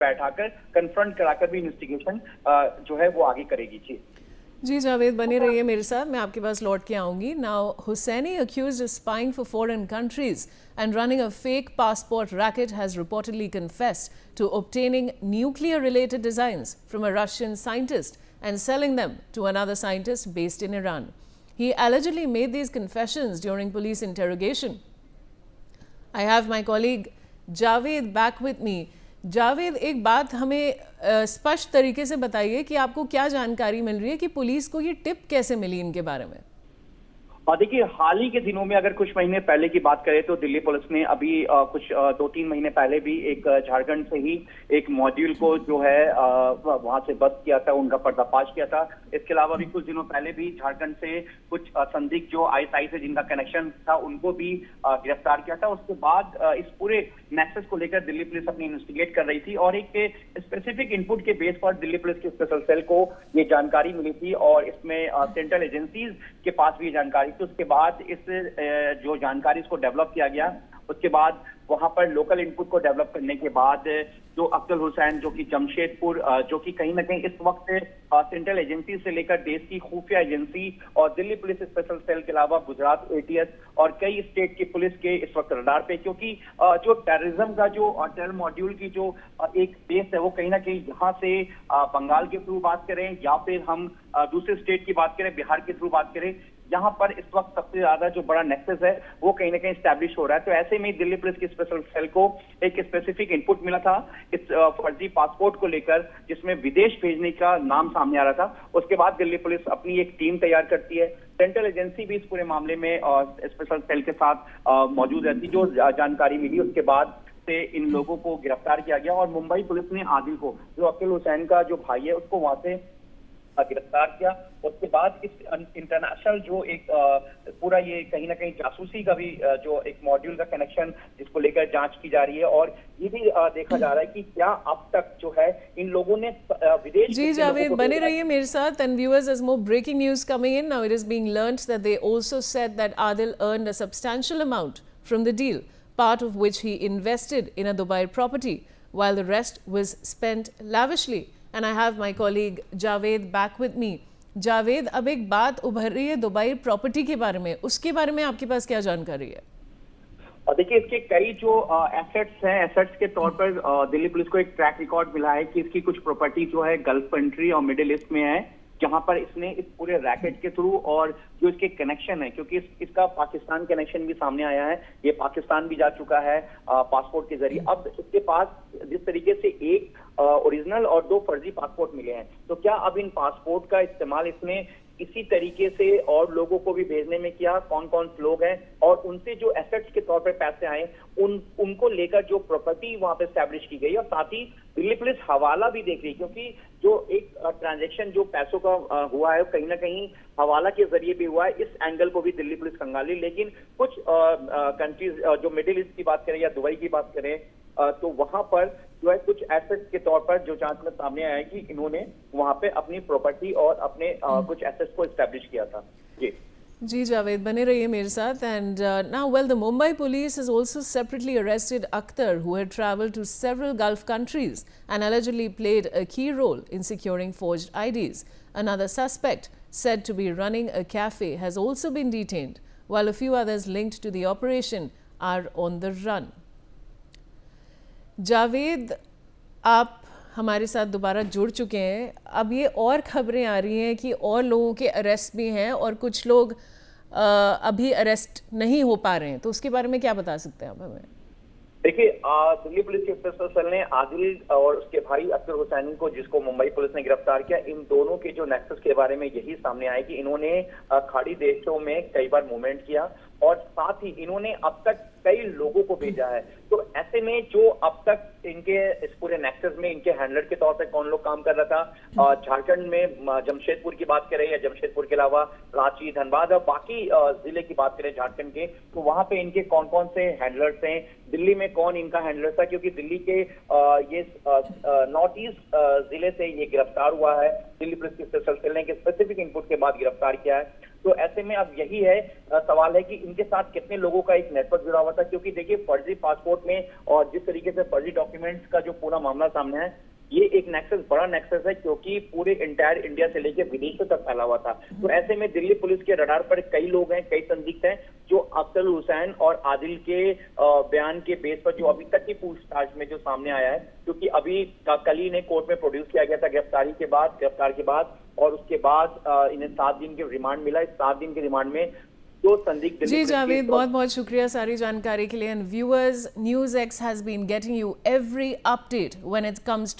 बैठाकर कन्फ्रंट कराकर भी इन्वेस्टिगेशन जो है वो आगे करेगी। जी जावेद, बने रहिए मेरे साथ, मैं आपके पास लौट के आऊंगी। Now Husaini, accused of spying for foreign countries and running a fake passport racket, has reportedly confessed to obtaining nuclear related designs from a Russian scientist and selling them to another scientist based in Iran. He allegedly made these confessions during police interrogation. I have my colleague Javed back with me. Javed, एक बात हमें स्पष्ट तरीके से बताइए कि आपको क्या जानकारी मिल रही है कि पुलिस को ये टिप कैसे मिली इनके बारे में? और देखिए, हाल ही के दिनों में अगर कुछ महीने पहले की बात करें तो दिल्ली पुलिस ने अभी कुछ 2-3 महीने पहले भी एक झारखंड से ही एक मॉड्यूल को जो है वहां से बस्ट किया था, उनका पर्दाफाश किया था। इसके अलावा भी कुछ दिनों पहले भी झारखंड से कुछ संदिग्ध जो आईएसआई से जिनका कनेक्शन था उनको भी गिरफ्तार किया था। उसके बाद इस पूरे नेक्सस को लेकर दिल्ली पुलिस अपनी इन्वेस्टिगेट कर रही थी और एक स्पेसिफिक इनपुट के बेस पर दिल्ली पुलिस के स्पेशल सेल को ये जानकारी मिली थी और इसमें सेंट्रल एजेंसीज के पास भी ये जानकारी। तो उसके बाद इस जो जानकारी इसको डेवलप किया गया, उसके बाद वहां पर लोकल इनपुट को डेवलप करने के बाद जो अख्तर हुसैन जो कि जमशेदपुर जो कि कहीं ना कहीं इस वक्त सेंट्रल एजेंसी से लेकर देश की खुफिया एजेंसी और दिल्ली पुलिस स्पेशल सेल के अलावा गुजरात एटीएस और कई स्टेट की पुलिस के इस वक्त रडार पे, क्योंकि जो टेररिज्म का जो टेरर मॉड्यूल की जो एक बेस है वो कहीं ना कहीं यहाँ से बंगाल के थ्रू बात करें या फिर हम दूसरे स्टेट की बात करें, बिहार के थ्रू बात करें, यहाँ पर इस वक्त सबसे ज्यादा जो बड़ा नेक्सस है वो कहीं ना कहीं स्टैब्लिश हो रहा है। तो ऐसे में दिल्ली पुलिस की स्पेशल सेल को एक स्पेसिफिक इनपुट मिला था इस फर्जी पासपोर्ट को लेकर, जिसमें विदेश भेजने का नाम सामने आ रहा था। उसके बाद दिल्ली पुलिस अपनी एक टीम तैयार करती है, सेंट्रल एजेंसी भी इस पूरे मामले में स्पेशल सेल के साथ मौजूद रहती। जो जानकारी मिली उसके बाद से इन लोगों को गिरफ्तार किया गया और मुंबई पुलिस ने आदिल को, जो अकील हुसैन का जो भाई है, उसको वहां से गिरफ्तार किया। उसके बाद इस इंटरनेशनल जो एक पूरा ये कहीं ना कहीं जासूसी का भी जो एक मॉड्यूल का कनेक्शन जिसको लेकर जांच की जा रही है और ये भी देखा जा रहा है कि क्या अब तक जो है इन लोगों ने विदेश। जी जावेद, बने रहिए मेरे साथ and viewers, as more breaking news coming in now, it is being learnt that they also said that Adil earned a substantial amount from the deal, part of which he invested in a Dubai property while the rest was spent lavishly. And I have my colleague Javed back with me. Javed, अब एक बात उभर रही है Dubai property के बारे में, उसके बारे में आपके पास क्या जानकारी है? और देखिए, इसके कई जो एसेट्स हैं, एसेट्स के तौर पर दिल्ली पुलिस को एक ट्रैक रिकॉर्ड मिला है कि इसकी कुछ प्रॉपर्टी जो है गल्फ कंट्री और मिडिल ईस्ट में है, जहां पर इसने इस पूरे रैकेट के थ्रू और जो इसके कनेक्शन है, क्योंकि इसका पाकिस्तान कनेक्शन भी सामने आया है, ये पाकिस्तान भी जा चुका है पासपोर्ट के जरिए। अब इसके पास जिस तरीके से एक ओरिजिनल और 2 फर्जी पासपोर्ट मिले हैं, तो क्या अब इन पासपोर्ट का इस्तेमाल इसने इसी तरीके से और लोगों को भी भेजने में किया? कौन कौन लोग हैं और उनसे जो एसेट्स के तौर पर पैसे आए उनको लेकर जो प्रॉपर्टी वहां पे स्टैब्लिश की गई, और साथ ही दिल्ली पुलिस हवाला भी देख रही, क्योंकि जो एक ट्रांजैक्शन जो पैसों का हुआ है कहीं ना कहीं हवाला के जरिए भी हुआ है। इस एंगल को भी दिल्ली पुलिस खंगाली, लेकिन कुछ कंट्रीज जो मिडिल ईस्ट की बात करें या दुबई की बात करें तो वहां पर जो है कुछ एसेट्स के तौर पर जो जांच में सामने आया है कि इन्होंने वहां पे अपनी प्रॉपर्टी और अपने कुछ एसेट्स को एस्टैब्लिश किया था। जी जावेद, बने रहिए मेरे साथ। And now well, the Mumbai police has also separately arrested Akhtar, who had travelled to several Gulf countries and allegedly played a key role in securing forged IDs. Another suspect, said to be running a cafe, has also been detained, while a few others linked to the operation are on the run. Javed, आप हमारे साथ दोबारा जुड़ चुके हैं। अब ये और खबरें आ रही हैं कि और लोगों के अरेस्ट भी हैं और कुछ लोग अभी अरेस्ट नहीं हो पा रहे हैं, तो उसके बारे में क्या बता सकते हैं आप हमें? देखिए, दिल्ली पुलिस के स्पेशल सेल ने आदिल और उसके भाई अख्तर हुसैनी को, जिसको मुंबई पुलिस ने गिरफ्तार किया, इन दोनों के जो नेक्सस के बारे में यही सामने आया कि इन्होंने खाड़ी देशों में कई बार मूवमेंट किया और साथ ही इन्होंने अब तक कई लोगों को भेजा है। तो ऐसे में जो अब तक इनके इस पूरे नेक्सस में इनके हैंडलर के तौर पे कौन लोग काम कर रहा था, झारखंड में जमशेदपुर की बात करें या जमशेदपुर के अलावा रांची, धनबाद और बाकी जिले की बात करें झारखंड के, तो वहां पे इनके कौन कौन से हैंडलर्स हैं, दिल्ली में कौन इनका हैंडलर था, क्योंकि दिल्ली के ये नॉर्थ ईस्ट जिले से ये गिरफ्तार हुआ है। दिल्ली पुलिस के स्पेशल सेल ने स्पेसिफिक इनपुट के बाद गिरफ्तार किया है। तो ऐसे में अब यही है सवाल है कि इनके साथ कितने लोगों का एक नेटवर्क जुड़ा हुआ था, क्योंकि देखिए फर्जी पासपोर्ट में और जिस तरीके से फर्जी डॉक्यूमेंट्स का जो पूरा मामला सामने है, ये एक नेक्सस, बड़ा नेक्सस है, क्योंकि पूरे इंटायर इंडिया से लेकर विदेशों तक फैला हुआ था। तो ऐसे में दिल्ली पुलिस के रडार पर कई लोग हैं, कई संदिग्ध हैं, जो अफजल हुसैन और आदिल के बयान के बेस पर जो अभी तक की पूछताछ में जो सामने आया है, क्योंकि अभी कल ही इन्हें कोर्ट में प्रोड्यूस किया गया था गिरफ्तार के बाद, और उसके बाद इन्हें 7 दिन के रिमांड मिला। इस 7 दिन के रिमांड में दो संदिग्ध। जी जावेद, बहुत बहुत शुक्रिया सारी जानकारी के लिए। And viewers, news X has been getting you every update when it comes